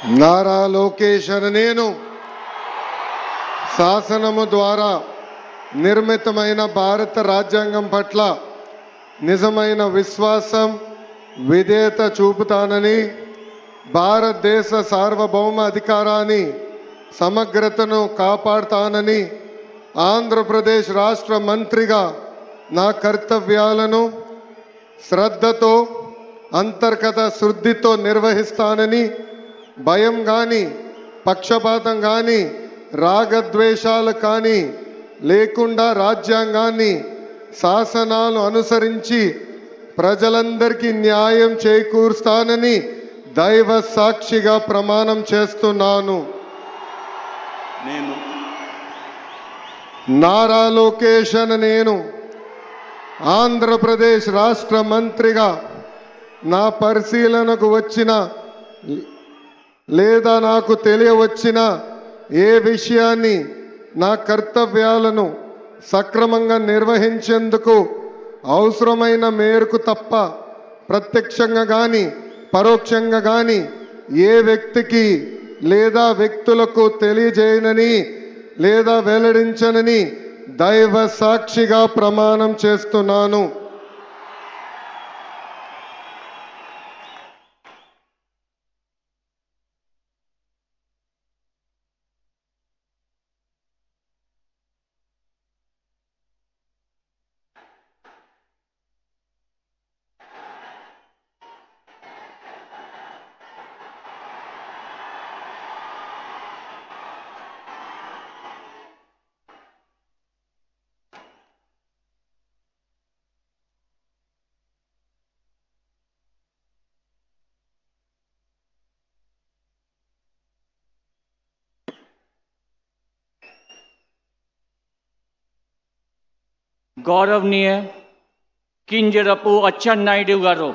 నారా లోకేష్ అనే నేను శాసనము ద్వారా నిర్మితమైన భారత రాజ్యాంగం పట్ల నిజమైన విశ్వాసం విధేయత చూపుతానని, భారతదేశ సార్వభౌమ అధికారాన్ని సమగ్రతను కాపాడుతానని, ఆంధ్రప్రదేశ్ రాష్ట్ర మంత్రిగా నా కర్తవ్యాలను శ్రద్ధతో అంతర్గత శుద్ధితో నిర్వహిస్తానని, భయం కానీ పక్షపాతం కానీ రాగద్వేషాలు కానీ లేకుండా రాజ్యాంగాన్ని శాసనాలు అనుసరించి ప్రజలందరికీ న్యాయం చేకూరుస్తానని దైవ సాక్షిగా ప్రమాణం చేస్తున్నాను. నేను నారా లోకేష్ అనే నేను ఆంధ్రప్రదేశ్ రాష్ట్ర మంత్రిగా నా పరిశీలనకు వచ్చిన లేదా నాకు తెలియవచ్చిన ఏ విషయాన్ని నా కర్తవ్యాలను సక్రమంగా నిర్వహించేందుకు అవసరమైన మేరకు తప్ప ప్రత్యక్షంగా కానీ పరోక్షంగా కానీ ఏ వ్యక్తికి లేదా వ్యక్తులకు తెలియజేయనని లేదా వెల్లడించనని దైవ సాక్షిగా ప్రమాణం చేస్తున్నాను. गौरवनीय किंजरपु अच्चन्नायुडु गारू